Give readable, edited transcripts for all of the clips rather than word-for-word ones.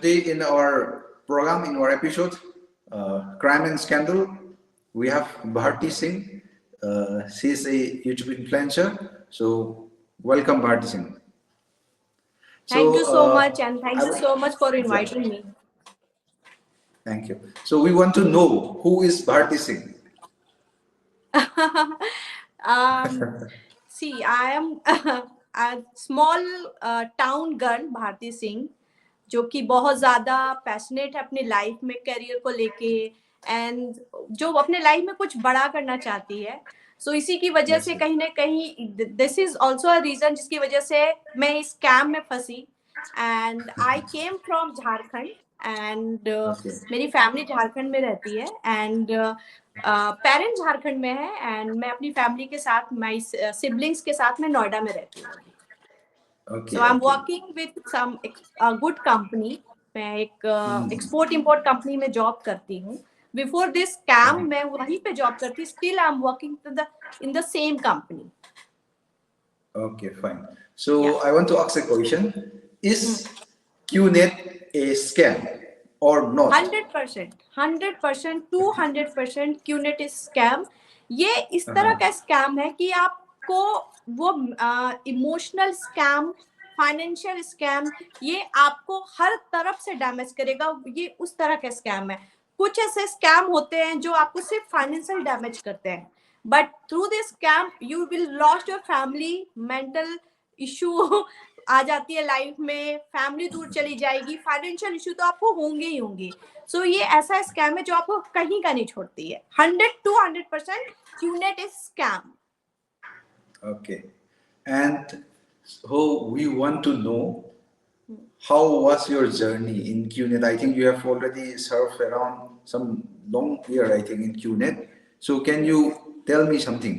today in our program, in our episode, Crime and Scandal, we have Bharti Singh. She is a YouTube influencer. So welcome, Bharti Singh. Thank you so much, and thank you so much for Yeah. inviting me. Thank you. So we want to know, who is Bharti Singh? See, I am a small town girl, Bharti Singh, जो कि बहुत ज़्यादा passionate है अपनी life में career को लेके, and जो अपने लाइफ में कुछ बड़ा करना चाहती है. सो इसी की वजह से कहीं ना कहीं this is also a reason जिसकी वजह से मैं इस स्कैम में फंसी. And I came from Jharkhand, and मेरी फैमिली झारखंड में रहती है, एंड पेरेंट्स झारखंड में है, एंड मैं अपनी फैमिली के साथ, माई सिबलिंग्स के साथ मैं नोएडा में रहती हूँ. So I'm working with some good company. मैं एक एक्सपोर्ट इंपोर्ट कंपनी में जॉब करती हूँ. Before this scam मैं वहीं पे जॉब करती. Still I'm working in the same company. Okay, fine. So I want to ask a question. Is QNet a scam or not? 100%, 200% QNet is scam. ये इस तरह का स्कैम है कि आपको वो इमोशनल स्कैम, फाइनेंशियल स्कैम, ये आपको हर तरफ से डैमेज करेगा. ये उस तरह का स्कैम है. कुछ ऐसे स्कैम होते हैं जो आपको सिर्फ फाइनेंशियल डैमेज करते हैं, but through this scam you will lost your family, mental issue आ जाती है लाइफ में, फैमिली दूर चली जाएगी, फाइनेंशियल इशू तो आपको होंगे ही होंगे. सो ये ऐसा स्कैम है जो आपको कहीं का नहीं छोड़ती है. 100% QNet is scam. Okay. And so we want to know, how was your journey in QNet? I think you have already served around some long year, I think, in QNet. So can you tell me something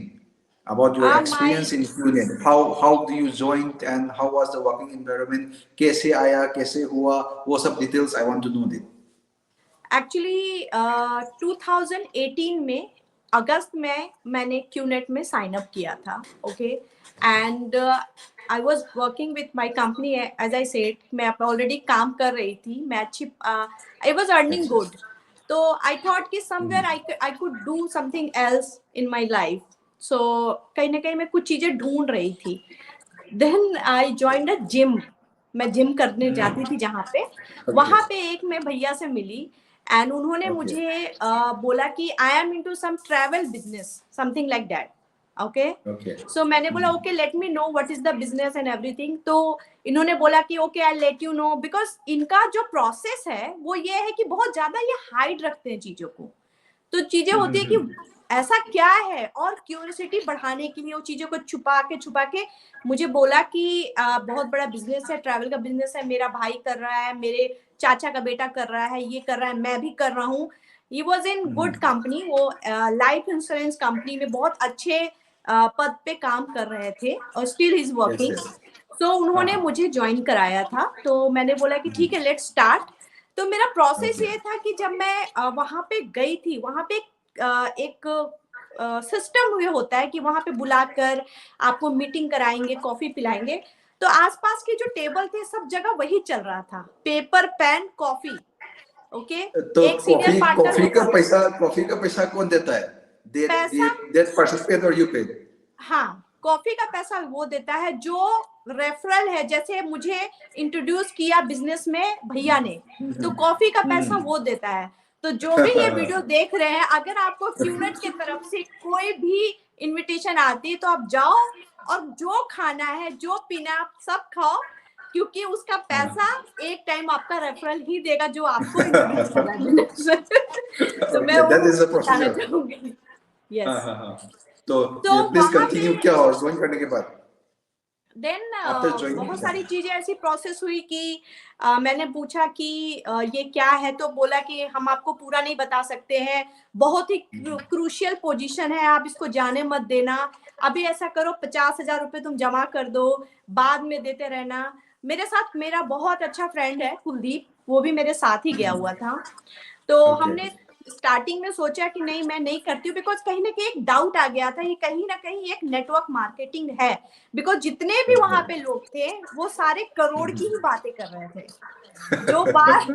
about your experience in QNet? How do you join and how was the working environment? कैसे आया, कैसे हुआ, वो सब details I want to know that. Actually 2018 में अगस्त में मैंने QNet में साइन अप किया था. Okay, and I was working with my company. As I said, मैं ऑलरेडी काम कर रही थी, मैं अच्छी, आई वाज अर्निंग गुड. तो आई थॉट कि somewhere I could do something else in my life. So कहीं ना कहीं मैं कुछ चीजें ढूंढ रही थी. Then I joined a gym. मैं जिम करने जाती थी जहाँ पे, वहां पे एक मैं भैया से मिली, एंड उन्होंने मुझे बोला कि I am into some travel business, something like that. Okay, so मैंने बोला okay, let me know what is the business and everything. तो इन्होंने बोला कि okay, I let you know, because इनका जो प्रोसेस है वो ये है कि बहुत ज्यादा ये हाइड रखते हैं चीजों को. तो चीजें होती है कि ऐसा क्या है, और क्यूरियोसिटी बढ़ाने के लिए वो चीजों को छुपा के मुझे बोला कि बहुत बड़ा बिजनेस है, ट्रैवल का बिजनेस है, मेरा भाई कर रहा है, मेरे चाचा का बेटा कर रहा है, ये कर रहा है, मैं भी कर रहा हूँ. He was in good company. वो लाइफ इंश्योरेंस कंपनी में बहुत अच्छे पद पे काम कर रहे थे, और स्टिल इज वर्किंग. तो उन्होंने मुझे ज्वाइन कराया था. तो मैंने बोला कि ठीक है, लेट्स स्टार्ट. तो मेरा प्रोसेस ये था कि जब मैं वहां पे गई थी, वहां पे एक सिस्टम ये होता है कि वहां पे बुलाकर आपको मीटिंग कराएंगे, कॉफी पिलाएंगे. तो आसपास के जो टेबल थे सब जगह वही चल रहा था, पेपर पेन कॉफी. ओके, तो एक सीनियर पार्टनर कॉफी का पैसा कौन देता है? पैसा that person paid or you paid? हाँ, कॉफी का पैसा वो देता है जो रेफरल है. जैसे मुझे इंट्रोड्यूस किया बिजनेस में भैया ने, तो कॉफी का पैसा वो देता है. तो जो भी ये वीडियो देख रहे हैं, अगर आपको QNet की तरफ से कोई भी इनविटेशन आती है तो आप जाओ, और जो खाना है, जो पीना, आप सब खाओ, क्योंकि उसका पैसा एक टाइम आपका रेफरल ही देगा जो आपको इंट्रोड्यूस करा है. तो मैं वो बताना चाहूंगी. यस. तो प्लीज कंटिन्यू. क्या और ज्वाइन करने के बाद देन बहुत सारी चीजें ऐसी प्रोसेस हुई कि मैंने पूछा कि ये क्या है, तो बोला कि हम आपको पूरा नहीं बता सकते हैं, बहुत ही क्रूशियल पोजीशन है, आप इसको जाने मत देना, अभी ऐसा करो 50,000 रुपए तुम जमा कर दो, बाद में देते रहना. मेरे साथ मेरा बहुत अच्छा फ्रेंड है कुलदीप, वो भी मेरे साथ ही गया हुआ था. तो हमने स्टार्टिंग में सोचा कि नहीं मैं नहीं करती हूँ, बिकॉज कहीं ना कहीं एक डाउट आ गया था, ये कहीं ना कहीं एक नेटवर्क मार्केटिंग है, बिकॉज जितने भी वहां पे लोग थे वो सारे करोड़ की ही बातें कर रहे थे। जो बात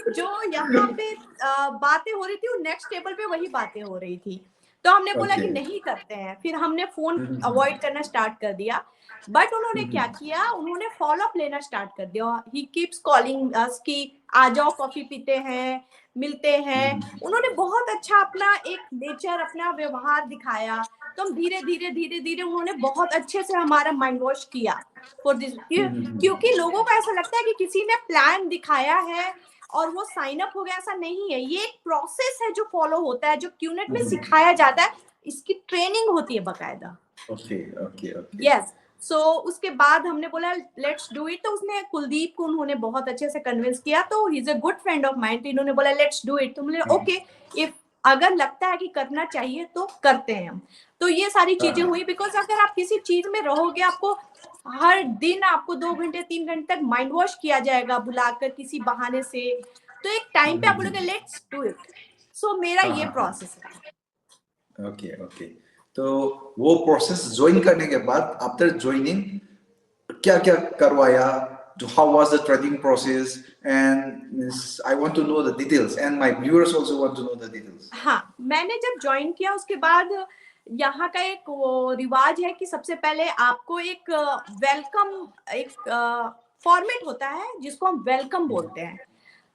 जो यहाँ पे बातें हो रही थी, वो नेक्स्ट टेबल पे वही बातें हो रही थी। तो हमने बोला कि Okay. नहीं करते हैं, फिर हमने फोन अवॉइड करना स्टार्ट कर दिया। बट उन्होंने क्या किया, उन्होंने फॉलो अप लेना स्टार्ट कर दिया। ही कीप्स कॉलिंग अस कि आ जाओ कॉफी पीते हैं, मिलते हैं। उन्होंने बहुत अच्छा अपना एक नेचर, अपना व्यवहार दिखाया। तो हम धीरे धीरे धीरे धीरे उन्होंने बहुत अच्छे से हमारा माइंड वॉश किया फॉर दिस, क्योंकि लोगों को ऐसा लगता है कि किसी ने प्लान दिखाया है और वो साइन अप हो गया, ऐसा नहीं है। ये एक प्रोसेस है जो फॉलो होता है, जो क्यूनेट में सिखाया जाता है, इसकी ट्रेनिंग होती है बकायदा। Okay, okay, okay. यस। सो उसके बाद हमने बोला लेट्स डू इट। तो उसने कुलदीप को उन्होंने बहुत अच्छे से कन्विंस किया, तो he is a good friend of mind. तो इन्होंने बोला लेट्स डू इट। तो मुझे ओके, इफ अगर लगता है कि करना चाहिए तो करते हैं हम। तो ये सारी चीजें हुई, बिकॉज अगर आप किसी चीज में रहोगे, आपको हर दिन आपको 2 घंटे 3 घंटे तक माइंड वॉश किया जाएगा बुलाकर किसी बहाने से, तो एक टाइम पे आप बोलोगे लेट्स डू इट। सो मेरा ये प्रोसेस है। Okay okay. तो वो प्रोसेस ज्वाइन करने के बाद आफ्टर ज्वाइनिंग क्या क्या करवाया, how was the training process, and I want to know the details and my viewers also want to know the details. हाँ, मैंने जब ज्वाइन किया उसके बाद यहाँ का एक वो रिवाज है कि सबसे पहले आपको एक वेलकम, एक फॉर्मेट होता है जिसको हम वेलकम बोलते हैं।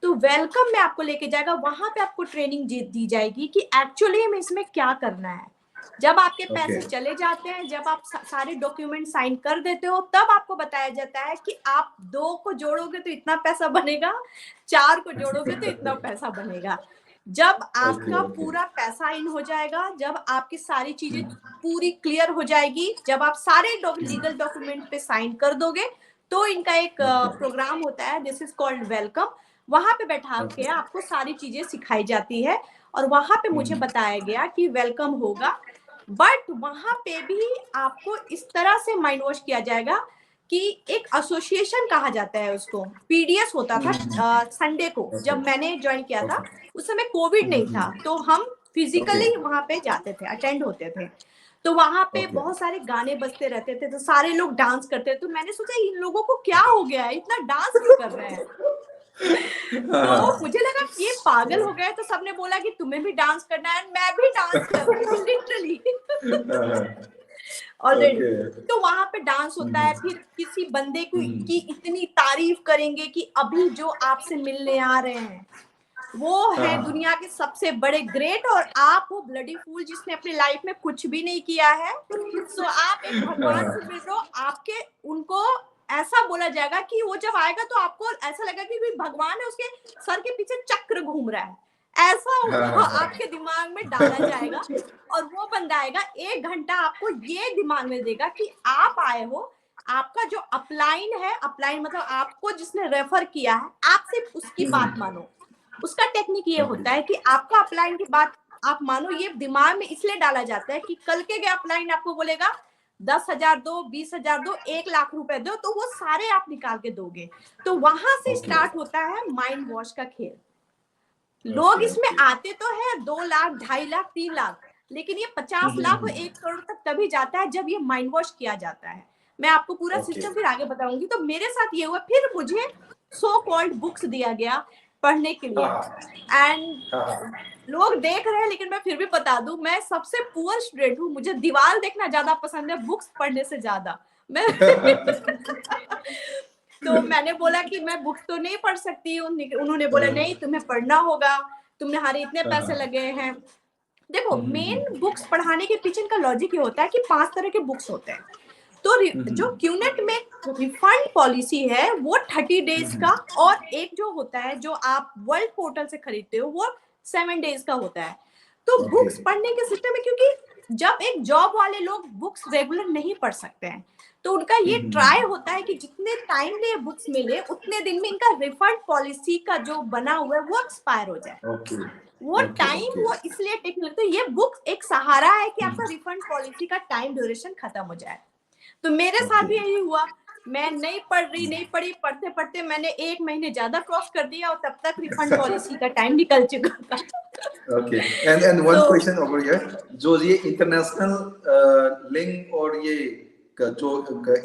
तो वेलकम में आपको लेके जाएगा, वहां पे आपको ट्रेनिंग दी जाएगी कि एक्चुअली में इसमें क्या करना है। जब आपके पैसे चले जाते हैं, जब आप सारे डॉक्यूमेंट साइन कर देते हो, तब आपको बताया जाता है कि आप 2 को जोड़ोगे तो इतना पैसा बनेगा, 4 को जोड़ोगे तो इतना पैसा बनेगा। जब आपका पूरा पैसा इन हो जाएगा, जब आपकी सारी चीजें पूरी क्लियर हो जाएगी, जब आप सारे लीगल डॉक्यूमेंट पे साइन कर दोगे, तो इनका एक प्रोग्राम होता है, दिस इज कॉल्ड वेलकम। वहां पे बैठा के आपको सारी चीजें सिखाई जाती है, और वहां पे मुझे बताया गया कि वेलकम होगा। बट वहां पे भी आपको इस तरह से माइंड वॉश किया जाएगा कि एक एसोसिएशन कहा जाता है उसको, पीडीएस होता था संडे को जब मैंने ज्वाइन किया था। उस समय कोविड नहीं था, तो हम फिजिकली वहां पे जाते थे, अटेंड होते थे। तो वहां पे बहुत सारे गाने बजते रहते थे, तो सारे लोग डांस करते थे। तो मैंने सोचा इन लोगों को क्या हो गया है, इतना डांस क्यों कर रहे हैं। तो मुझे लगा कि ये पागल हो गए। तो सबने बोला कि तुम्हें भी डांस करना है, मैं भी डांस कर रही हूँ लिटरली ऑलरेडी। तो वहां पे डांस होता है, फिर किसी बंदे की इतनी तारीफ करेंगे कि अभी जो आपसे मिलने आ रहे हैं वो है दुनिया के सबसे बड़े ग्रेट, और आप हो ब्लडी फूल जिसने अपनी लाइफ में कुछ भी नहीं किया है। सो आप एक भगवान से मिल रहे हो। आपके उनको ऐसा बोला जाएगा कि वो जब आएगा तो आपको ऐसा लगेगा कि कोई भगवान है, उसके सर के पीछे चक्र घूम रहा है, ऐसा आपके दिमाग में डाला जाएगा। और वो बंदा आएगा 1 घंटा आपको ये दिमाग में देगा कि आप आए हो, आपका जो अपलाइन है, अपलाइन मतलब आपको जिसने रेफर किया है, आप सिर्फ उसकी बात मानो। उसका टेक्निक ये होता है कि आपका अपलाइन की बात आप मानो। ये दिमाग में इसलिए डाला जाता है कि कल के अपलाइन आपको बोलेगा 10,000 दो, 20,000 दो, 1 लाख रुपए दो, तो वो सारे आप निकाल के दोगे। तो वहां से स्टार्ट होता है माइंड वॉश का खेल। लोग इसमें आते तो है 2 लाख, 2.5 लाख, 3 लाख, लेकिन ये 50 लाख और 1 करोड़ तक तभी जाता है जब ये माइंड वॉश किया जाता है। मैं आपको पूरा सिस्टम फिर आगे बताऊंगी। तो मेरे साथ ये हुआ, फिर मुझे सो कॉल्ड बुक्स दिया गया पढ़ने के लिए, एंड लोग देख रहे हैं लेकिन मैं फिर भी बता दूं, मैं सबसे पुअर स्टूडेंट हूँ। मुझे दीवार देखना ज्यादा पसंद है बुक्स पढ़ने से ज्यादा। मैं तो मैंने बोला कि मैं बुक्स तो नहीं पढ़ सकती। उन्होंने बोला नहीं तुम्हें पढ़ना होगा, तुम्हारे इतने पैसे लगे हैं। देखो मेन बुक्स पढ़ाने के पीछे का लॉजिक ये होता है कि 5 तरह के बुक्स होते हैं। तो जो क्यूनेट में रिफंड पॉलिसी है वो 30 डेज का, और एक जो होता है जो आप वर्ल्ड पोर्टल से खरीदते हो वो 7 डेज का होता है। तो बुक्स पढ़ने के सिस्टम है, क्योंकि जब एक जॉब वाले लोग बुक्स रेगुलर नहीं पढ़ सकते हैं, तो उनका ये ट्राई होता है कि जितने टाइम में बुक्स मिले उतने दिन में इनका रिफंड पॉलिसी का जो बना हुआ है वो एक्सपायर हो जाए। वो टाइम वो इसलिए टेक्निक, तो ये बुक एक सहारा है कि आपका रिफंड पॉलिसी का टाइम ड्यूरेशन खत्म हो जाए। तो मेरे साथ भी यही हुआ। मैं नहीं पढ़ रही, नहीं पढ़ी, पढ़ते पढ़ते मैंने 1 महीने ज्यादा क्रॉस कर दिया और तब तक रिफंड पॉलिसी का टाइम निकल चुका था। Okay. And one So, question over here. जो ये इंटरनेशनल लिंक और ये जो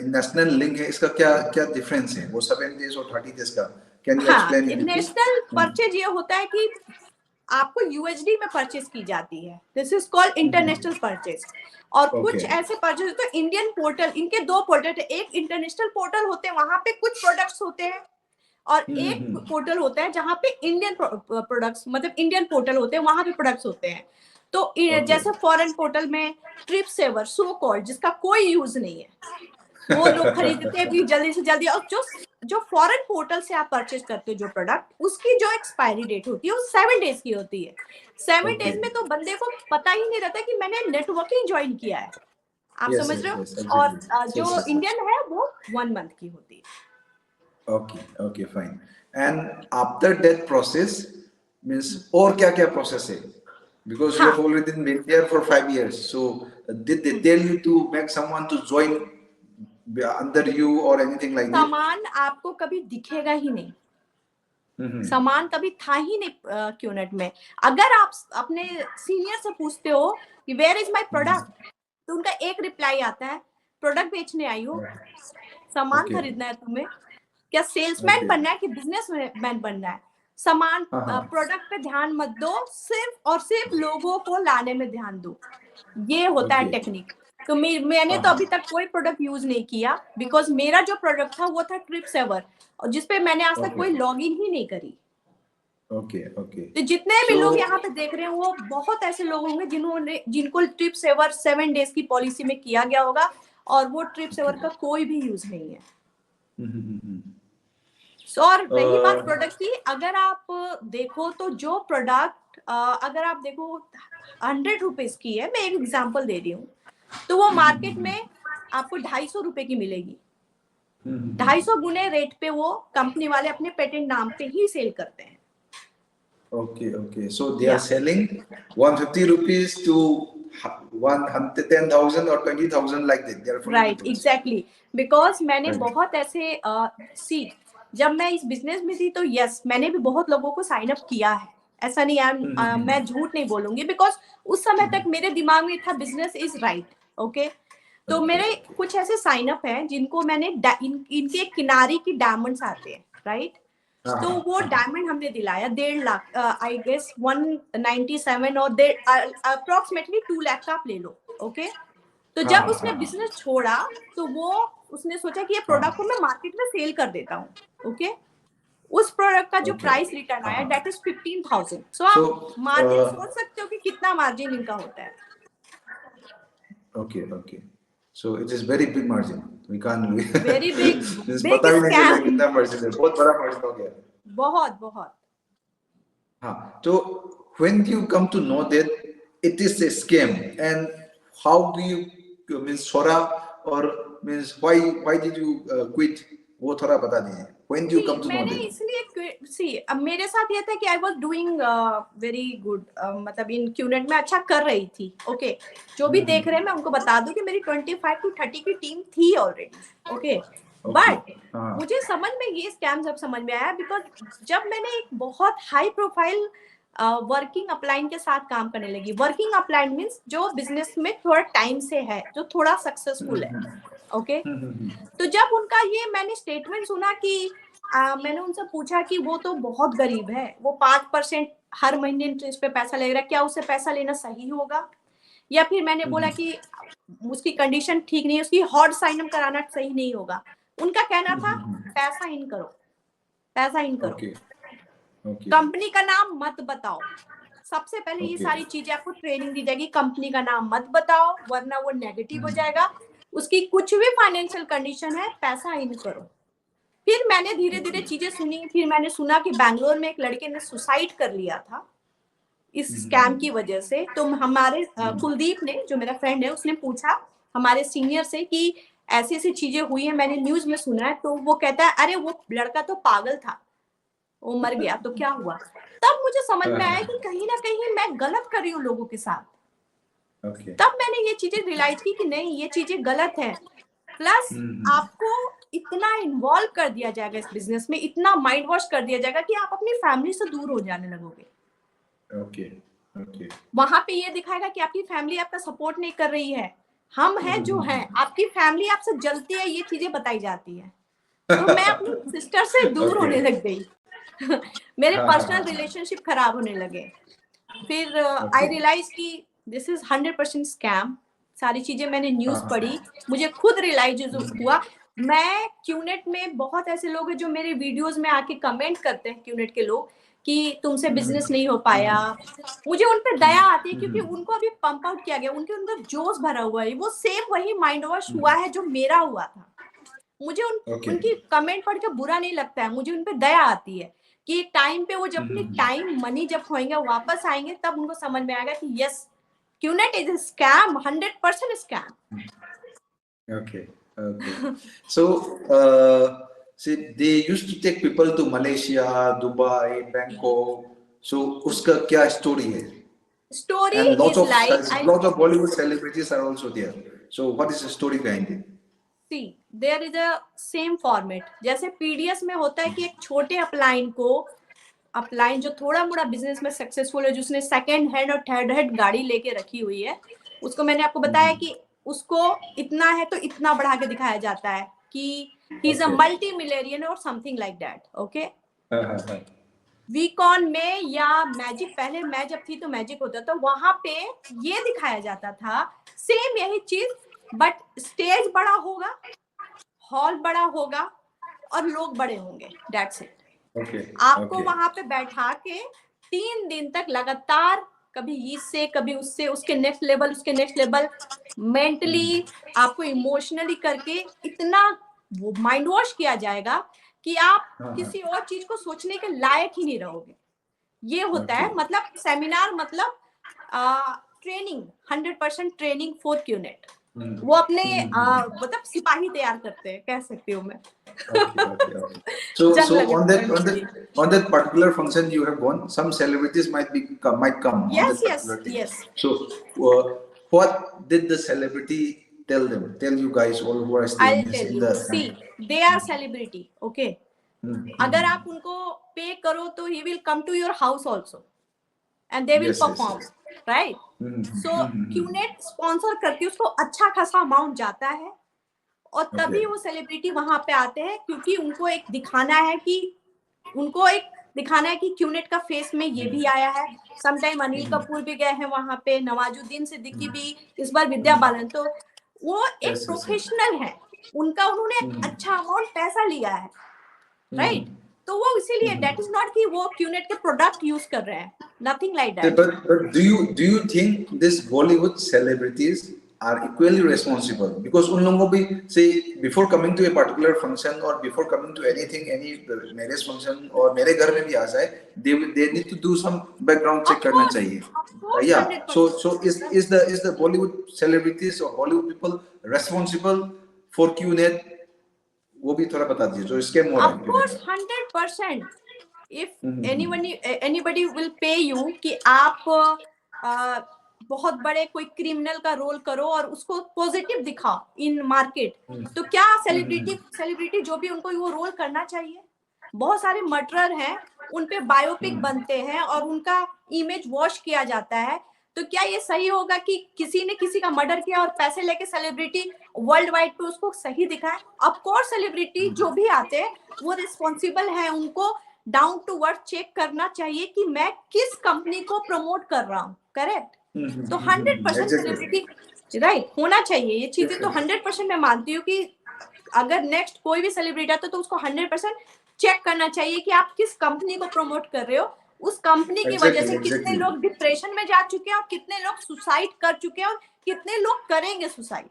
नेशनल लिंक है, इसका क्या क्या डिफरेंस है? वो 7 days और 30 days का, कैन यू हाँ, explain it please? National purchase ये होता है कि आपको यूएसडी में परचेज की जाती है, this is called international purchase. और कुछ Okay. ऐसे परचेज तो इंडियन पोर्टल, इनके 2 पोर्टल है, एक इंटरनेशनल पोर्टल होते हैं, वहां पे कुछ प्रोडक्ट्स होते हैं, और एक पोर्टल होता है जहां पे इंडियन प्रोडक्ट्स, मतलब इंडियन पोर्टल होते हैं, वहां पे प्रोडक्ट्स होते हैं। तो जैसे फॉरेन पोर्टल में ट्रिप सेवर सो कॉल्ड, जिसका कोई यूज नहीं है, वो लोग खरीदते हैं भी जल्दी से जल्दी। और जो फॉरेन पोर्टल से आप परचेज करते हो जो प्रोडक्ट, उसकी जो एक्सपायरी डेट होती है वो 7 डेज की होती है। 7 डेज में तो बंदे को पता ही नहीं रहता कि मैंने नेटवर्किंग ज्वाइन किया है, आप Yes, समझ yes, रहे हो। yes, और exactly. जो Yes, yes. इंडियन है वो 1 मंथ की होती है। Okay, okay, fine. And after that process means और क्या क्या process है? Because you हाँ, have already been there for 5 years. So did they tell you to make someone to join under you or anything like that? सामान आपको कभी दिखेगा ही नहीं, Mm-hmm. सामान कभी था ही नहीं क्यूनेट में। अगर आप अपने सीनियर से पूछते हो कि वेयर इज माय प्रोडक्ट, तो उनका एक रिप्लाई आता है, प्रोडक्ट बेचने आई हो, सामान Okay. खरीदना है तुम्हें, क्या सेल्समैन Okay. बनना है कि बिजनेसमैन बनना है। सामान हाँ। प्रोडक्ट पे ध्यान मत दो, सिर्फ और सिर्फ लोगों को लाने में ध्यान दो, ये होता है Okay. टेक्निक। तो मैंने तो अभी तक कोई प्रोडक्ट यूज नहीं किया, बिकॉज मेरा जो प्रोडक्ट था वो था ट्रिप सेवर, और जिसपे मैंने आज तक Okay. कोई लॉगिन ही नहीं करी। Okay. Okay. तो जितने भी So लोग यहाँ पे देख रहे हैं वो बहुत ऐसे लोग होंगे जिनको ट्रिप सेवर 7 डेज की पॉलिसी में किया गया होगा, और वो ट्रिप सेवर का कोई भी यूज नहीं है। और रही बात प्रोडक्ट की, अगर आप देखो तो जो प्रोडक्ट अगर आप देखो 100 रुपीज की है, मैं एक एग्जांपल दे रही हूँ, तो वो मार्केट में आपको 250 रुपए की मिलेगी। 250 गुने रेट पे वो कंपनी वाले अपने पेटेंट नाम पे ही सेल करते हैं। Okay, okay. So they are Yeah. selling 150 rupees to 110,000 or 20,000 like that. They are fully right, different. Exactly. Because मैंने Right. बहुत ऐसे सी जब मैं इस बिजनेस में थी तो यस, मैंने भी बहुत लोगों को साइन अप किया है, ऐसा नहीं है, मैं झूठ नहीं बोलूंगी, बिकॉज उस समय तक मेरे दिमाग में था बिजनेस इज राइट। ओके, तो Okay, मेरे okay. कुछ ऐसे साइन अप हैं जिनको मैंने इनके किनारे की डायमंड्स आते हैं, राइट। तो वो डायमंड हमने दिलाया 1.5 लाख, आई गेस 197, और अप्रोक्सीमेटली 2 लाख का आप ले लो। ओके, तो जब उसने बिजनेस छोड़ा तो वो उसने सोचा कि ये प्रोडक्ट को मैं मार्केट में सेल कर देता हूँ। ओके, उस प्रोडक्ट का जो Okay. प्राइस रिटर्न आया दैट इज 15,000। सो आप So, मार्जिन सोच सकते हो कि कितना मार्जिन इनका होता है। okay, okay. So it is very big margin. We can't. Very big, Means big पता भी नहीं चलेगा स्कैम, कितना margin है, बहुत बड़ा margin हो गया। बहुत बहुत। हाँ, तो when do you come to know that it is a scam and how do you means छोड़ा और means why did you quit, वो थोड़ा बता दीजिए। When do you come to know मैंने that? इसलिए अब मेरे साथ ये था कि I was doing very good, मतलब इन क्यूनेट में अच्छा कर रही थी। ओके, जो भी देख रहे हैं मैं उनको बता दूं कि मेरी 25 to 30 की टीम थी ऑलरेडी। ओके, बट मुझे समझ में ये स्कैम जब समझ में आया, बिकॉज जब मैंने एक बहुत हाई प्रोफाइल वर्किंग अपलाइन के साथ काम करने लगी। वर्किंग अपलाइन मीन्स जो बिजनेस में थोड़ा टाइम से है, जो थोड़ा सक्सेसफुल है। ओके, तो जब उनका ये मैंने स्टेटमेंट सुना कि मैंने उनसे पूछा कि वो तो बहुत गरीब है, वो 5% हर महीने इंटरेस्ट पे पैसा ले रहा है, क्या उसे पैसा लेना सही होगा? या फिर मैंने बोला कि उसकी कंडीशन ठीक नहीं है, उसकी हॉट साइन अप कराना सही नहीं होगा। उनका कहना था पैसा इन करो, पैसा इन करो, कंपनी का नाम मत बताओ। सबसे पहले ये सारी चीजें आपको ट्रेनिंग दी जाएगी, कंपनी का नाम मत बताओ वरना वो नेगेटिव हो जाएगा। उसकी कुछ भी फाइनेंशियल कंडीशन है, पैसा इन करो। फिर मैंने धीरे धीरे चीजें सुनी, फिर मैंने सुना कि बैंगलोर में एक लड़के ने सुसाइड कर लिया था इस स्कैम की वजह से। तो हमारे कुलदीप ने, जो मेरा फ्रेंड है, उसने पूछा हमारे सीनियर से कि ऐसी ऐसी चीजें हुई है, मैंने न्यूज में सुना है। तो वो कहता है अरे वो लड़का तो पागल था, वो मर गया तो क्या हुआ। तब मुझे समझ में आया कि कहीं ना कहीं मैं गलत कर रही हूँ लोगों के साथ। तब मैंने ये चीजें रियलाइज की कि नहीं, ये चीजें गलत है। प्लस आपको इतना इन्वॉल्व कर दिया जाएगा इस बिजनेस में, इतना माइंड वॉश कर दिया जाएगा कि आप अपनी फैमिली से दूर हो जाने लगोगे। Okay. Okay. वहां पे ये दिखाएगा कि आपकी फैमिली आपका सपोर्ट नहीं कर रही है, हम हैं जो हैं, आपकी फैमिली आपसे जलती है, ये चीजें बताई जाती है। तो मैं अपनी सिस्टर से दूर Okay. होने लग गई। मेरे हाँ, पर्सनल हाँ, रिलेशनशिप खराब होने लगे। फिर आई Okay. रियलाइज कि दिस इज 100% स्कैम। सारी चीजें मैंने न्यूज हाँ, पढ़ी, मुझे खुद रियलाइज हुआ। मैं क्यूनेट में बहुत ऐसे लोग हैं जो मेरे वीडियोस में आके कमेंट करते हैं, क्यूनेट के लोग, कि तुमसे बिजनेस नहीं हो पाया। मुझे उन पे दया आती है क्योंकि उनको अभी पंप आउट किया गया, उनके अंदर जोश भरा हुआ है, वो सेम वही माइंड वॉश हुआ है जो मेरा हुआ था। मुझे Okay. उनकी कमेंट पढ़ के बुरा नहीं लगता है, मुझे उन पे दया आती है कि टाइम पे वो जब अपनी टाइम मनी जब खोएंगे वापस आएंगे तब उनको समझ में आएगा कि yes, QNet is scam, 100% scam. Okay. Okay. So, see, they used to take people to Malaysia, Dubai, Bangkok. So, उसका क्या story है? Story And is like I lots of Bollywood celebrities are also there. So, what is the story behind it? See there is a same format. जैसे PDS में होता है कि एक छोटे अपलाइन को, अपलाइन जो थोड़ा मोड़ा बिजनेस में सक्सेसफुल है, जिसने सेकंड हैंड और थर्ड हैंड गाड़ी लेके रखी हुई है, उसको मैंने आपको बताया कि उसको इतना है तो इतना बढ़ा के दिखाया जाता है कि he is a Okay. Multi millionaire और समथिंग लाइक दैट। ओके, हाँ, हाँ, हाँ. वीकॉन में या मैजिक, पहले मैं जब थी तो मैजिक होता था, वहां पे ये दिखाया जाता था सेम यही चीज, बट स्टेज बड़ा होगा, हॉल बड़ा होगा और लोग बड़े होंगे, दैट्स इट। Okay. आपको Okay. वहां पे बैठा के 3 दिन तक लगातार, कभी इससे कभी उससे, उसके नेक्स्ट लेवल, उसके नेक्स्ट लेवल, मेंटली आपको इमोशनली करके इतना वो माइंड वॉश किया जाएगा कि आप हाँ, किसी और चीज को सोचने के लायक ही नहीं रहोगे। ये होता है, Okay. मतलब सेमिनार, मतलब ट्रेनिंग, 100% ट्रेनिंग फॉर क्यूनेट। वो अपने मतलब सिपाही तैयार करते हैं, कह सकती हूँ मैं। Okay, okay, okay. So, जंग so लगे on हुए that, हैं on उनकी। that, on that particular function you have gone, some celebrities might come on Yes, that yes, particular thing. yes. So, what did the celebrity tell them? Tell you guys all who are I'll staying tell in you. the See, they are celebrity, okay? अगर आप उनको पे करो तो he will come to your house also and they will Yes, yes, perform, yes. right? So QNet sponsor करती है, उसको अच्छा खासा अमाउंट जाता है और तभी Okay. वो सेलिब्रिटी वहां पे आते हैं, क्योंकि उनको एक दिखाना है कि उनको एक दिखाना है कि क्यूनेट का फेस में ये भी आया है। समटाइम अनिल कपूर भी गए हैं वहां पे, नवाजुद्दीन सिद्दीकी भी, इस बार विद्या बालन। तो वो एक Yes, yes, yes. प्रोफेशनल है, उनका उन्होंने एक अच्छा अमाउंट पैसा लिया है, राइट? तो वो इसीलिए, दैट इज नॉट कि वो क्यूनेट के प्रोडक्ट यूज कर रहे हैं, nothing like that. But do you think this Bollywood celebrities are equally responsible? Because उन लोगों को भी say before coming to a particular function or before coming to anything, any marriage function और मेरे घर में भी आ जाए, they need to do some background check करना चाहिए. Of course, Yeah. So 100%. is the Bollywood celebrities or Bollywood people responsible for QNet? वो भी थोड़ा बता दीजिए जो स्कैम हो रहा Of है QNet course, 100%. If anybody will pay you कि आप बहुत बड़े कोई क्रिमिनल का रोल करो और उसको पॉजिटिव दिखाओ इन मार्केट, तो क्या सेलिब्रिटी जो भी उनको वो रोल करना चाहिए? बहुत सारे मर्डरर हैं, उन पे बायोपिक बनते हैं और उनका इमेज वॉश किया जाता है। तो क्या ये सही होगा कि किसी ने किसी का मर्डर किया और पैसे लेके सेलिब्रिटी वर्ल्ड वाइड पे उसको सही दिखाए? ऑफ कोर्स सेलिब्रिटी जो भी आते हैं वो रिस्पॉन्सिबल है, उनको डाउन टू वर्थ चेक करना चाहिए कि मैं किस कंपनी को प्रमोट कर रहा हूँ, करेक्ट? तो 100% Exactly. सेलिब्रिटी राइट होना चाहिए। ये चीजें तो Definitely. 100% मैं मानती हूँ कि अगर नेक्स्ट कोई भी सेलिब्रिटी आता तो उसको 100% चेक करना चाहिए कि आप किस कंपनी को प्रमोट कर रहे हो, उस कंपनी की वजह से कितने Exactly. लोग डिप्रेशन में जा चुके हैं और कितने लोग सुसाइड कर चुके हैं और कितने लोग करेंगे suicide.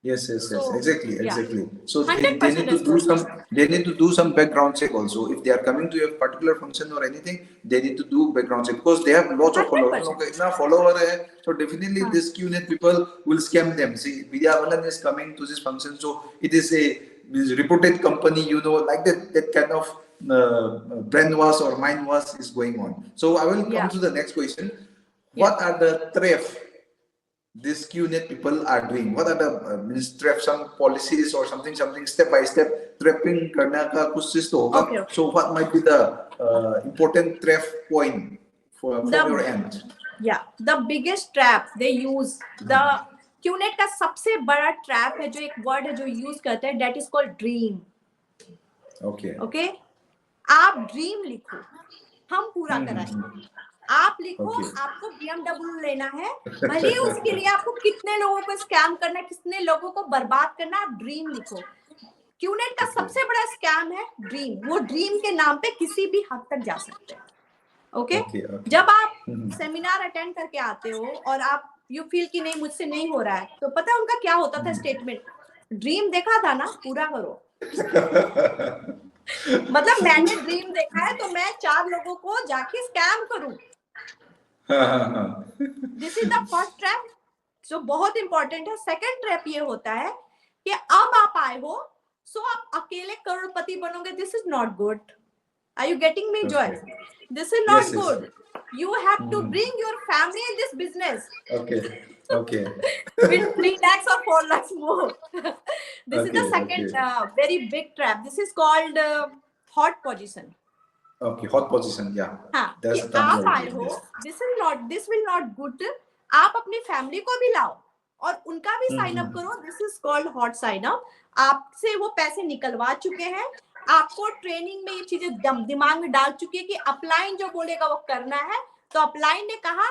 Yes, So, exactly, yeah, exactly. So they 100% need to do some, responsible. they need to do some background check also. If they are coming to a particular function or anything, they need to do background check because they have lots of followers. 100%. उनका इतना follower है, so definitely हाँ. this QNet people will scam them. See, Vidya Balan is coming to this function, so it is a reputed company, you know, like that kind of brainwash or mind wash is going on. So I will come Yeah. to the next question. Yeah. What are the theft these QNet people are doing? What are the means trap some policies or something step by step trapping करने का कुछ चीज तो होगा. Okay, okay. So what might be the important trap point from your The end? yeah, the biggest trap they use, the QNet का सबसे बड़ा trap है, जो एक word है जो यूज करते हैं, that is called dream. Okay. Okay, आप ड्रीम लिखो, हम पूरा कराएंगे. आप लिखो, Okay. आपको BMW लेना है, भले उसके लिए आपको कितने लोगों को स्कैम करना है, कितने लोगों को बर्बाद करना है, आप ड्रीम लिखो. क्यूनेट का सबसे बड़ा स्कैम है ड्रीम. वो ड्रीम के नाम पे किसी भी हद तक जा सकते हैं. ओके, जब आप सेमिनार अटेंड करके आते हो और आप यू फील कि नहीं मुझसे नहीं हो रहा है, तो पता है उनका क्या होता था स्टेटमेंट? ड्रीम देखा था ना, पूरा करो. मतलब मैंने ड्रीम देखा है तो मैं 4 लोगों को जाके स्कैम करूं. This is the first trap, जो बहुत इंपॉर्टेंट है. सेकंड ट्रैप ये होता है कि अब आप आए हो, सो आप अकेले करोड़पति बनोगे. This is not good. Are you getting me, Joy? This is not good. You have to bring your family in this business. Okay. With 3 lakhs or 4 lakhs more. This is the second very big trap. This is called hot position. Okay, hot position, yeah. हाँ, That's कि the आप term. आए हो, this will not good. आप अपनी family को भी लाओ और उनका भी साइन अप करो. This is called hot sign up. आपसे वो पैसे निकलवा चुके हैं, आपको ट्रेनिंग में ये चीजें दिमाग में डाल चुकी है कि अपलाइन जो बोलेगा वो करना है. तो अपलाइन ने कहा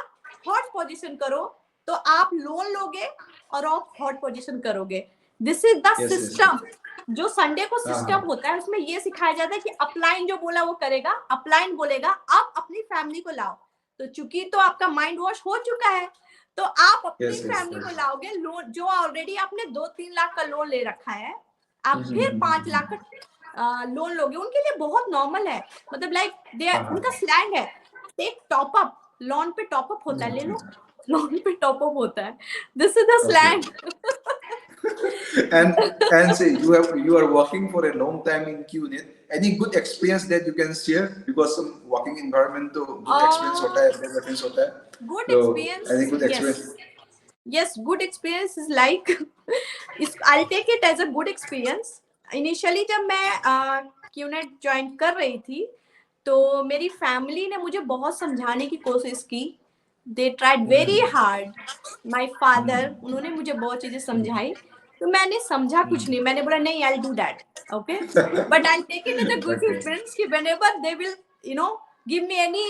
हॉट पोजीशन करो, तो आप लोन लोगे और आप हॉट पोजीशन करोगे. This is the system. जो संडे को सिस्टम होता है उसमें ये सिखाया जाता है कि अपलाइन जो बोला वो करेगा. अपलाइन बोलेगा आप अपनी फैमिली को लाओ. तो चूंकि तो आपका माइंड वॉश हो चुका है, तो आप अपनी फैमिली को लाओगे. लोन जो ऑलरेडी आपने 2-3 लाख का लोन ले रखा है, आप फिर 5 लाख का लोन लोगे. उनके लिए बहुत नॉर्मल है. मतलब लाइक उनका स्लैंग है टेक टॉप अप. लोन पे टॉप अप होता है, ले लो. लोन पे टॉप अप होता है. This is the slang. And say you are working for a long time in QNet. Any good experience that you can share? Because some working environment तो good experience होता है, bad experience होता है. Good so, experience. Any good experience? Yes, good experience is like I'll take it as a good experience. Initially जब मैं QNet join कर रही थी, तो मेरी फैमिली ने मुझे बहुत समझाने की कोशिश की. They tried very hard. My father, उन्होंने मुझे बहुत चीजें समझाई. तो मैंने समझा कुछ नहीं. मैंने बोला नहीं, I'll do that. Okay, but I'll take it as a good experience कि whenever they will give me any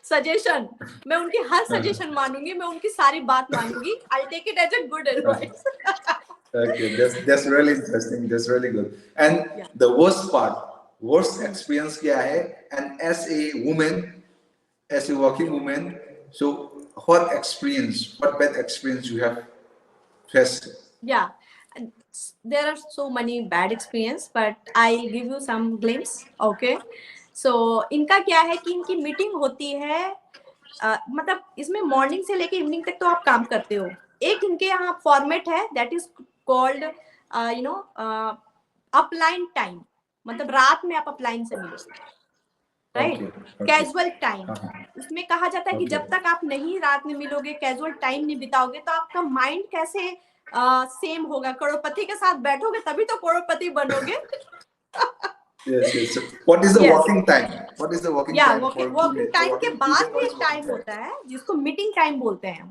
suggestion, मैं उनकी हर suggestion मानूंगी, मैं उनकी सारी बात मानूंगी. I'll take it as a good advice. Okay, that's really interesting. That's really good. And the worst experience क्या है? And as a woman, as a working woman, so what bad experience you have faced? Yeah, there are so many bad experience, but I'll give you some glimpse. Okay, so इनका क्या है कि इनकी meeting होती है, मतलब इसमें morning से लेके इवनिंग तक तो आप काम करते हो. एक इनके यहाँ फॉर्मेट है that is called upline time. मतलब रात में आप अपलाइन से मिलो, राइट. Casual time. इसमें कहा जाता है कि जब तक आप नहीं रात में मिलोगे, कैजुअल टाइम नहीं बिताओगे, तो आपका माइंड कैसे सेम होगा? करोड़पति के साथ बैठोगे तभी तो करोड़पति बनोगे. Yes. What is the working time? What is the working time? Working time के बाद भी एक टाइम होता है जिसको मीटिंग टाइम बोलते हैं.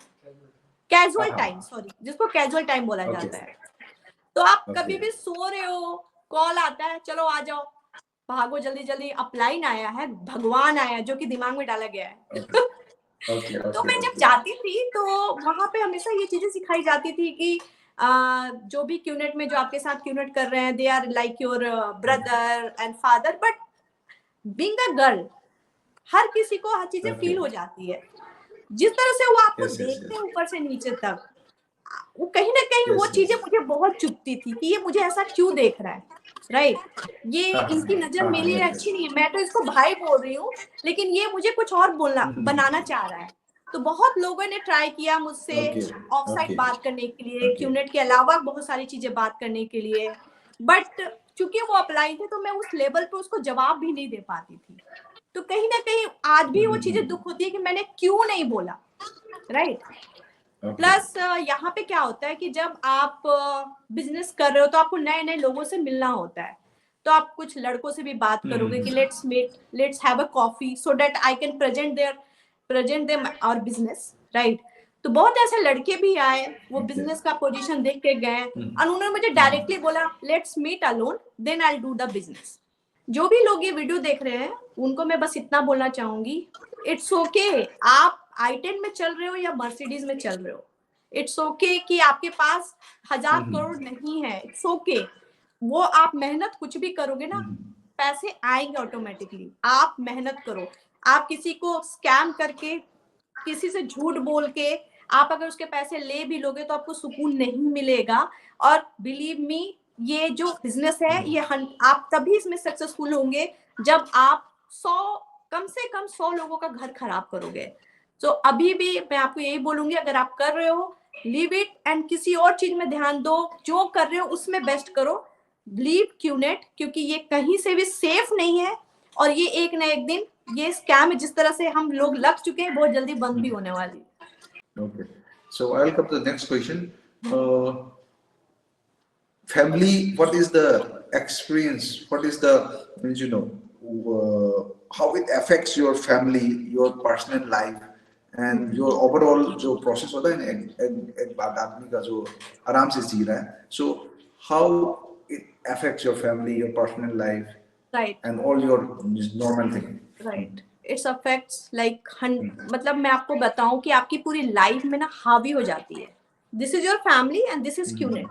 कैजुअल टाइम, सॉरी, जिसको कैजुअल टाइम बोला जाता है. तो आप कभी भी सो रहे हो, कॉल आता है, चलो आ जाओ, भागो जल्दी जल्दी, अपलाइन आया है, भगवान आया है, जो कि दिमाग में डाला गया है. तो मैं जब जाती थी तो वहां पे हमेशा ये चीजें सिखाई जाती थी कि जो भी क्यूनेट में जो आपके साथ क्यूनेट कर रहे हैं, they are like your brother and father. But being a girl, हर किसी को हर चीजें फील हो जाती है. जिस तरह से वो आपको देखते हैं ऊपर से नीचे तक, वो कहीं ना कहीं वो चीजें मुझे बहुत चुभती थी कि ये मुझे ऐसा क्यों देख रहा है, राइट. ये इनकी नजर मेरे लिए अच्छी नहीं है. मैं तो इसको भाई बोल रही हूँ, लेकिन ये मुझे कुछ और बनाना चाह रहा है. तो बहुत लोगों ने ट्राई किया मुझसे ऑफ साइड बात करने के लिए, क्यूनेट के अलावा बहुत सारी चीजें बात करने के लिए. बट चूंकि वो अप्लाई थे, तो मैं उस लेवल पे उसको जवाब भी नहीं दे पाती थी. तो कहीं ना कहीं आज भी वो चीजें दुख होती है कि मैंने क्यों नहीं बोला, राइट. Okay. प्लस यहाँ पे क्या होता है कि जब आप बिजनेस कर रहे हो तो आपको नए नए लोगों से मिलना होता है, तो आप कुछ लड़कों से भी बात करोगे कि let's meet, let's have a coffee so that I can present them our business, right. तो बहुत ऐसे लड़के भी आए, वो Okay. बिजनेस का पोजीशन देख के गए और उन्होंने मुझे डायरेक्टली बोला let's meet alone then I do the business. जो भी लोग ये वीडियो देख रहे हैं उनको मैं बस इतना बोलना चाहूंगी, इट्स ओके आप i10 में चल रहे हो या मर्सिडीज में चल रहे हो, इट्स ओके कि आपके पास 1000 करोड़ नहीं है, इट्स ओके। वो आप मेहनत कुछ भी करोगे ना, पैसे आएंगे ऑटोमेटिकली। आप मेहनत करो, आप किसी को स्कैम करके, किसी से झूठ बोल के आप अगर उसके पैसे ले भी लोगे तो आपको सुकून नहीं मिलेगा। और बिलीव मी, ये जो बिजनेस है ये आप तभी इसमें सक्सेसफुल होंगे जब आप 100, कम से कम 100 लोगों का घर खराब करोगे। तो अभी भी मैं आपको यही बोलूंगी, अगर आप कर रहे हो लीव इट एंड किसी और चीज में ध्यान दो, जो कर रहे हो उसमें बेस्ट करो। लीव क्यूनेट, क्योंकि ये कहीं से भी सेफ नहीं है और ये एक ना एक दिन ये स्कैम जिस तरह से हम लोग लग चुके हैं बहुत जल्दी बंद भी होने वाली। Okay. So I'll come to the next question. Family, what is the experience? What is the, means, you know, how it affects your family, your personal life, and your overall जो process होता है ना, एक बात आदमी का जो आराम से जी रहा है. So how it affects your family, your personal life, right and all your normal thing. Right, it's affects like, मतलब मैं आपको बताऊं कि आपकी पूरी लाइफ में ना हावी हो जाती है। This is your family and this is QNet,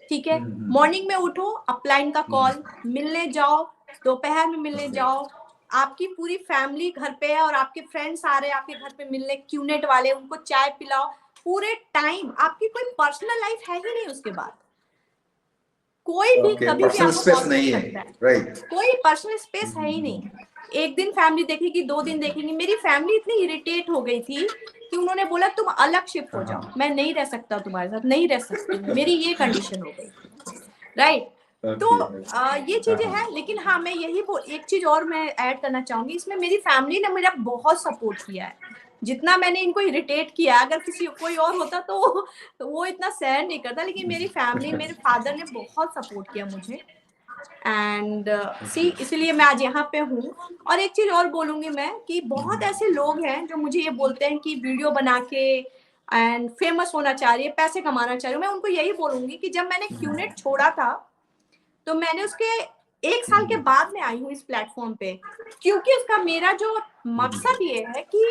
ठीक है। मॉर्निंग में उठो, अपलाइन का कॉल, मिलने जाओ, दोपहर में मिलने जाओ, आपकी पूरी फैमिली घर पे है और आपके फ्रेंड्स आ रहे हैं आपके घर पे मिलने, क्यूनेट वाले, उनको चाय पिलाओ। पूरे टाइम आपकी कोई पर्सनल लाइफ है ही नहीं उसके बाद, कोई भी Okay, कभी भी personal आपको space कॉल कर नहीं है, सकता है, right? कोई पर्सनल स्पेस है ही नहीं। एक दिन फैमिली देखेगी, 2 दिन देखेगी। मेरी फैमिली इतनी इरिटेट हो गई थी कि उन्होंने बोला तुम अलग शिफ्ट हो जाओ, मैं नहीं रह सकता तुम्हारे साथ, नहीं रह सकती हूँ, मेरी ये कंडीशन हो गई, राइट। तो Okay. ये चीजें हैं, लेकिन हाँ मैं यही एक चीज और मैं ऐड करना चाहूंगी, इसमें मेरी फैमिली ने मेरा बहुत सपोर्ट किया है। जितना मैंने इनको इरिटेट किया, अगर किसी कोई और होता तो वो इतना सहन नहीं करता, लेकिन मेरी फैमिली, मेरे फादर ने बहुत सपोर्ट किया मुझे एंड सी, इसलिए मैं आज यहाँ पे हूँ। और एक चीज और बोलूंगी मैं कि बहुत ऐसे लोग हैं जो मुझे ये बोलते हैं कि वीडियो बना के एंड फेमस होना चाह रही है, पैसे कमाना चाह रही हूँ। मैं उनको यही बोलूंगी कि जब मैंने क्यूनेट छोड़ा था तो मैंने उसके 1 साल के बाद में आई हूँ इस प्लेटफॉर्म पे, क्योंकि उसका मेरा जो मकसद ये है कि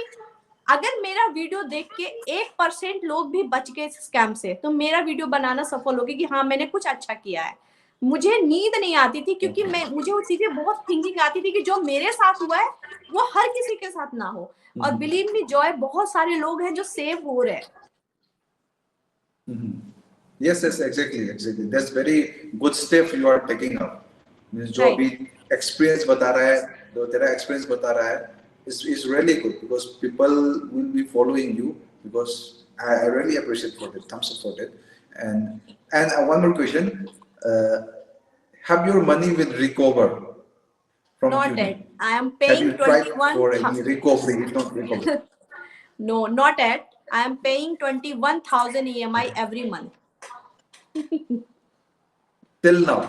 अगर मेरा वीडियो देख के 1% लोग भी बच गए स्कैम से तो मेरा वीडियो बनाना सफल होगी कि हाँ मैंने कुछ अच्छा किया है। मुझे नींद नहीं आती थी क्योंकि मुझे वो चीजें बहुत थिंकिंग आती थी कि जो मेरे साथ हुआ है वो हर किसी के साथ ना हो। और बिलीव मी जॉय, बहुत सारे लोग हैं जो सेव हो रहे हैं। Yes, yes, exactly, exactly. That's very good step you are taking up. Means जो राइट अभी experience बता रहा है, जो तेरा experience बता रहा है, is really good because people will be following you because I really appreciate for that. Thumbs up for that. And one more question, uh, have your money will recover from not QNet? At, I am Have paying you tried for 21,000 any recovery? If not recovery. no, not at, I am paying 21,000 EMI every month Till now.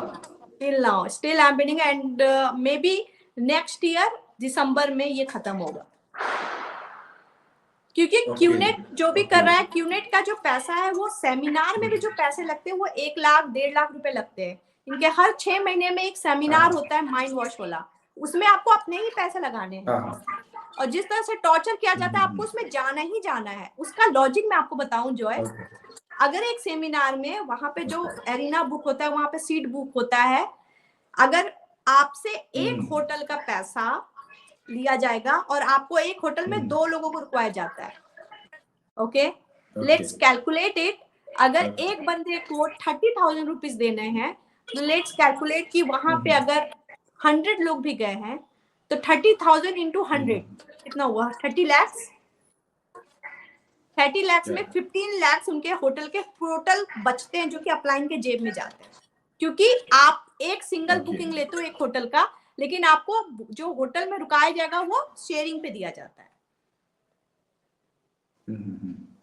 till now, still I'm paying and maybe next year दिसंबर में ये खत्म होगा। क्योंकि Okay. QNet जो भी कर Okay. रहा है, क्यूनेट का जो पैसा है वो सेमिनार में भी जो पैसे लगते हैं वो 1 लाख 1.5 लाख रुपए लगते हैं। इनके हर 6 महीने में एक सेमिनार होता है माइंड वॉश वाला, उसमें आपको अपने ही पैसे लगाने हैं। हाँ. और जिस तरह से टॉर्चर किया जाता है आपको उसमें जाना ही जाना है। उसका लॉजिक मैं आपको बताऊं जॉय, Okay. अगर एक सेमिनार में वहां पे जो एरिना बुक होता है वहां पे सीट बुक होता है, अगर आपसे एक होटल का पैसा लिया जाएगा और आपको एक होटल में 2 लोगों को रुकवाया जाता है, ओके, लेट्स कैलकुलेट इट। अगर एक बंदे को 30,000 रुपीज देने हैं तो लेट्स कैलकुलेट कि वहां पे अगर 100 लोग भी गए हैं तो 30,000 इंटू 100 कितना हुआ? 30 लैक्स। 30 लैक्स में 15 लैक्स उनके होटल के टोटल बचते हैं जो कि अपलाइन के जेब में जाते हैं। क्योंकि आप एक सिंगल बुकिंग लेते हो एक होटल का, लेकिन आपको जो होटल में रुकाया जाएगा वो शेयरिंग पे दिया जाता है।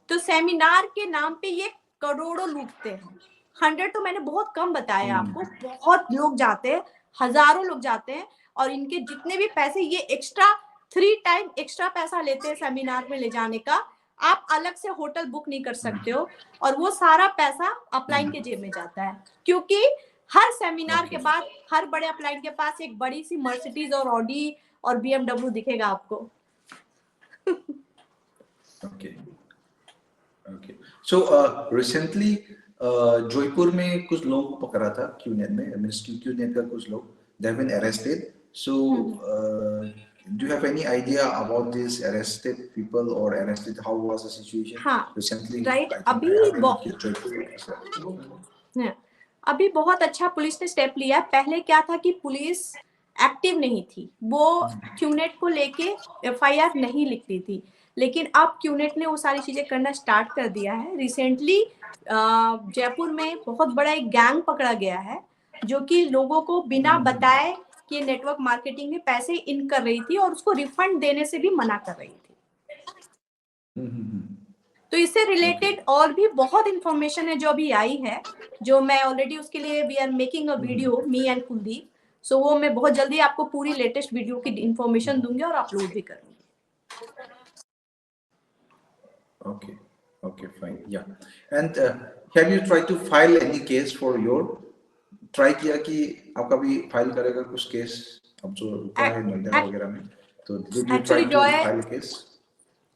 तो सेमिनार के नाम पे ये करोड़ों लूटते हैं। 100 तो मैंने बहुत कम बताया आपको, बहुत लोग जाते हैं, हजारों लोग जाते हैं, और इनके जितने भी पैसे ये एक्स्ट्रा 3 टाइम एक्स्ट्रा पैसा लेते हैं सेमिनार में ले जाने का। आप अलग से होटल बुक नहीं कर सकते हो, और वो सारा पैसा अपलाइन के जेब में जाता है, क्योंकि हर सेमिनार के बाद हर बड़े अपलाइन के पास एक बड़ी सी मर्सिडीज और ऑडी और BMW दिखेगा आपको। Okay. Okay. So recently Jaipur में कुछ लोग पकड़ा था QNet में, QNet का कुछ लोग, they have been arrested. So do you have any idea about these arrested people or arrested? How was the situation हाँ, recently? right. अभी बहुत अच्छा पुलिस ने स्टेप लिया। पहले क्या था कि पुलिस एक्टिव नहीं थी, वो क्यूनेट को लेके FIR नहीं लिखती थी, लेकिन अब क्यूनेट ने वो सारी चीजें करना स्टार्ट कर दिया है। रिसेंटली जयपुर में बहुत बड़ा एक गैंग पकड़ा गया है, जो कि लोगों को बिना बताए कि नेटवर्क मार्केटिंग में पैसे इन कर रही थी और उसको रिफंड देने से भी मना कर रही थी। तो इससे रिलेटेड और भी बहुत इंफॉर्मेशन है जो अभी आई है, जो मैं ऑलरेडी उसके लिए we are making a video, me and Kuldeep. So वो मैं बहुत जल्दी आपको पूरी लेटेस्ट वीडियो की इंफॉर्मेशन दूंगी और अपलोड भी करूंगी। Okay, okay, fine, yeah. And have you tried to file any case for your? Try किया कि आप कभी फाइल करेगा कुछ केस अब जो रुका है नोएडा वगैरह में, तो did you try to file a case?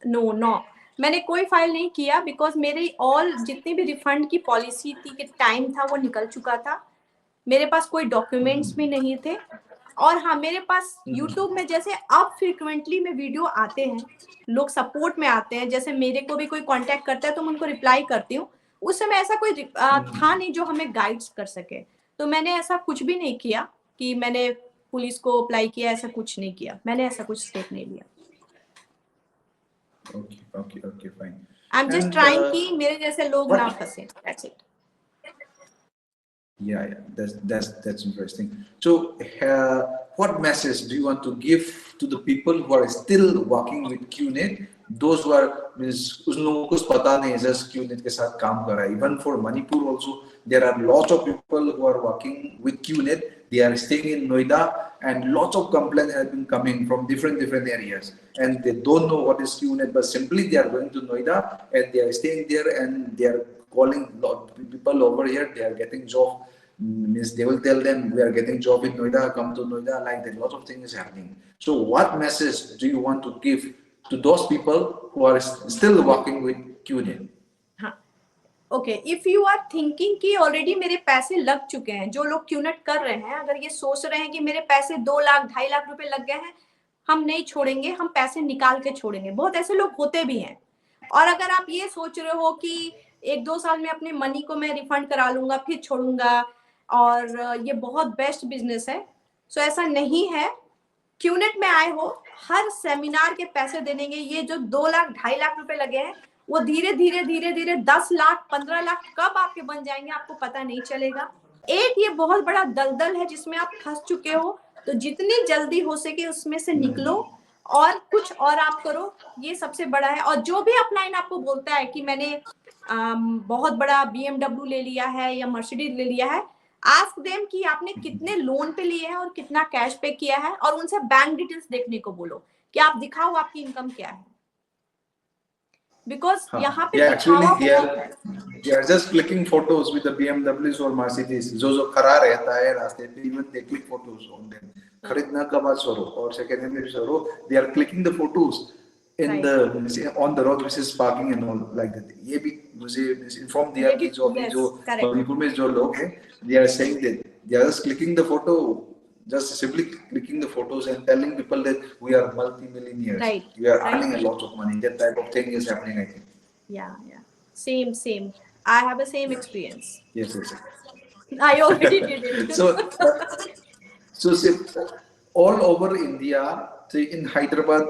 No, मैंने कोई फाइल नहीं किया, बिकॉज मेरे ऑल जितनी भी रिफंड की पॉलिसी थी कि टाइम था वो निकल चुका था, मेरे पास कोई डॉक्यूमेंट्स भी नहीं थे। और हाँ, मेरे पास यूट्यूब में जैसे अब फ्रिक्वेंटली में वीडियो आते हैं, लोग सपोर्ट में आते हैं, जैसे मेरे को भी कोई कांटेक्ट करता है तो मैं उनको रिप्लाई करती हूँ। उस समय ऐसा कोई था नहीं जो हमें गाइड्स कर सके, तो मैंने ऐसा कुछ भी नहीं किया कि मैंने पुलिस को अप्लाई किया, ऐसा कुछ नहीं किया, मैंने ऐसा कुछ स्टेप नहीं लिया। Okay, fine. I am just trying कि मेरे जैसे लोग ना फंसे, that's it. Yeah, that's interesting. So, what message do you want to give to the people who are still working with QNet? Those who are means उन लोगों को पता नहीं just QNet के साथ काम कर रहा है. Even for Manipur also, there are lots of people who are working with QNet. They are staying in Noida, and lots of complaints have been coming from different areas, and they don't know what is QNet. But simply they are going to Noida and they are staying there, and they are calling lot people over here. They are getting job. Means they will tell them we are getting job in Noida, come to Noida, like that. Lot of things is happening. So what message do you want to give to those people who are still working with QNet? Okay, if you are thinking कि already मेरे पैसे लग चुके हैं, जो लोग QNet कर रहे हैं, अगर ये सोच रहे हैं कि मेरे पैसे 2 लाख 2.5 लाख रुपए लग गए हैं, हम नहीं छोड़ेंगे, हम पैसे निकाल के छोड़ेंगे, बहुत ऐसे लोग होते भी हैं। और अगर आप ये सोच रहे हो कि 1-2 साल में अपने मनी को मैं रिफंड करा लूंगा फिर छोड़ूंगा और ये बहुत बेस्ट बिजनेस है, सो ऐसा नहीं है। क्यूनेट में आए हो, हर सेमिनार के पैसे देने के, ये जो 2 लाख 2.5 लाख रुपए लगे हैं, वो धीरे धीरे 10 लाख 15 लाख कब आपके बन जाएंगे आपको पता नहीं चलेगा। एक ये बहुत बड़ा दलदल है जिसमें आप फंस चुके हो, तो जितनी जल्दी हो सके उसमें से निकलो और कुछ और आप करो, ये सबसे बड़ा है। और जो भी अपलाइन आपको बोलता है कि मैंने बहुत बड़ा BMW ले लिया है या मर्सिडीज ले लिया है, आस्क देम कि आपने कितने लोन पे लिए हैं और कितना कैश पे किया है, और उनसे बैंक डिटेल्स देखने को बोलो कि आप दिखाओ आपकी इनकम क्या है। Because यहाँ पे actually they are just clicking photos with the BMWs or Mercedes. जो खड़ा रहता है रास्ते पे, even they click photos on them. खरीदना का बात छोड़ो और सेकंड हैंड में छोड़ो, they are clicking the photos in the on the road which is parking and all like that. ये भी मुझे inform दिया कि जो अभी जो मणिपुर में जो लोग हैं, they are saying that they are just clicking the photo, just simply clicking the photos and telling people that we are multi-millionaires, right, we are earning a lot of money. That type of thing is happening, I think. Yeah. Same. I have the same experience. Yes. I already did it. So see, all over India, say in Hyderabad,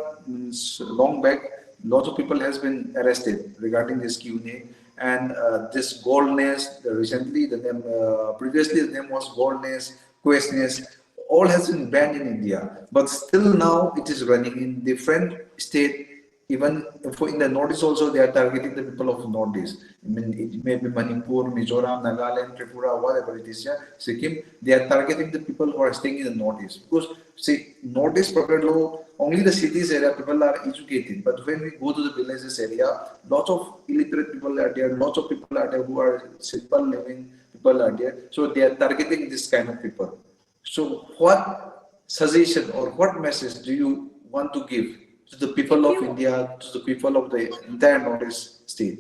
long back, lots of people has been arrested regarding this QNA and this Gold Nest. Recently, the name previously the name was Gold Nest, Quest Nest. All has been banned in India, but still now it is running in different state even for in the Northeast also they are targeting the people of Northeast. I mean, it may be Manipur, Mizoram, Nagaland, Tripura, whatever it is, yeah, Sikkim. They are targeting the people who are staying in the Northeast because see, Northeast particularly only the cities area people are educated, but when we go to the villages area, lots of illiterate people are there, lots of people are there who are simple living people are there, so they are targeting this kind of people. So what suggestion or what message do you want to give to the people of India, to the people of the entire Northeast state?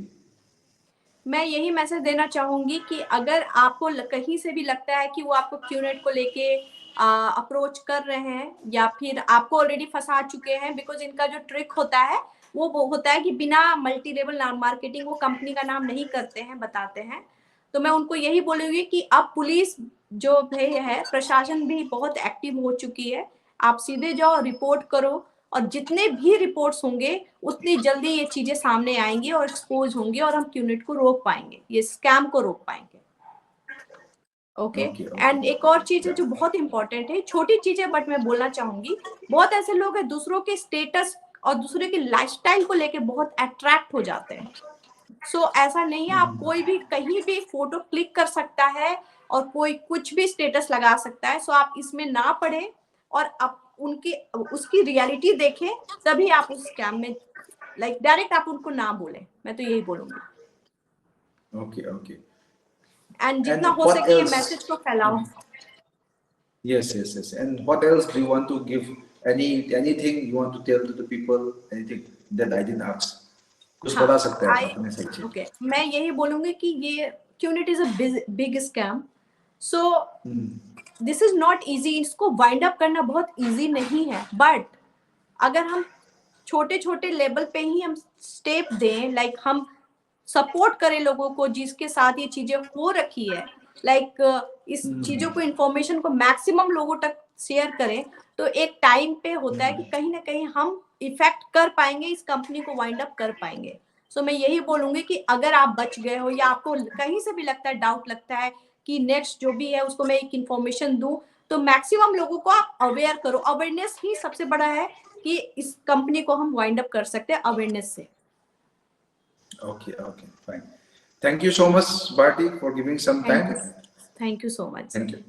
मैं यही message देना चाहूंगी कि अगर आपको कहीं से भी लगता है कि वो आपको क्यूनेट को लेके अप्रोच कर रहे हैं या फिर आपको ऑलरेडी फंसा चुके हैं, बिकॉज इनका जो ट्रिक होता है वो होता है कि बिना मल्टी लेवल मार्केटिंग वो कंपनी का नाम नहीं करते हैं, बताते हैं। तो मैं उनको यही बोलूंगी कि अब पुलिस जो है, प्रशासन भी बहुत एक्टिव हो चुकी है। आप सीधे जाओ, रिपोर्ट करो, और जितने भी रिपोर्ट्स होंगे उतनी जल्दी ये चीजें सामने आएंगी और एक्सपोज होंगी और हम क्यूनेट को रोक पाएंगे, ये स्कैम को रोक पाएंगे। ओके। एंड एक और चीज है जो बहुत इंपॉर्टेंट है, छोटी चीज है बट मैं बोलना चाहूंगी, बहुत ऐसे लोग हैं दूसरों के स्टेटस और दूसरे के लाइफस्टाइल को लेके बहुत अट्रैक्ट हो जाते हैं। सो ऐसा नहीं है, आप कोई भी कहीं भी फोटो क्लिक कर सकता है और कोई कुछ भी स्टेटस लगा सकता है। सो आप इसमें ना पढ़े और आप उसकी रियलिटी देखें, तभी आप उस स्कैम में डायरेक्ट आप उनको ना बोले, मैं तो यही बोलूंगी। Okay okay. एंड जितना हो सके ये मैसेज को फैलाओ। Yes, yes, yes. And what else do you want to give? Anything you want to tell to the people? Anything that I didn't ask? कुछ बता सकते हैं अपने से? Okay, मैं यही बोलूंगी कि ये QNet is a big scam. So this is not easy, इसको वाइंड अप करना बहुत इजी नहीं है, बट अगर हम छोटे छोटे लेवल पे ही हम स्टेप दें, लाइक हम सपोर्ट करें लोगों को जिसके साथ ये चीजें हो रखी है, इस चीजों को, इंफॉर्मेशन को मैक्सिमम लोगों तक शेयर करें, तो एक टाइम पे होता है कि कहीं ना कहीं हम इफेक्ट कर पाएंगे, इस कंपनी को वाइंड अप कर पाएंगे। सो मैं यही बोलूंगी कि अगर आप बच गए हो या आपको कहीं से भी लगता है, डाउट लगता है कि नेक्स्ट जो भी है उसको मैं एक इंफॉर्मेशन दूं, तो मैक्सिमम लोगों को आप अवेयर करो। अवेयरनेस ही सबसे बड़ा है कि इस कंपनी को हम वाइंड अप कर सकते हैं अवेयरनेस से। Okay, okay, fine. Thank you so much, Bharti, for giving some time. Thank you so much. Thank you.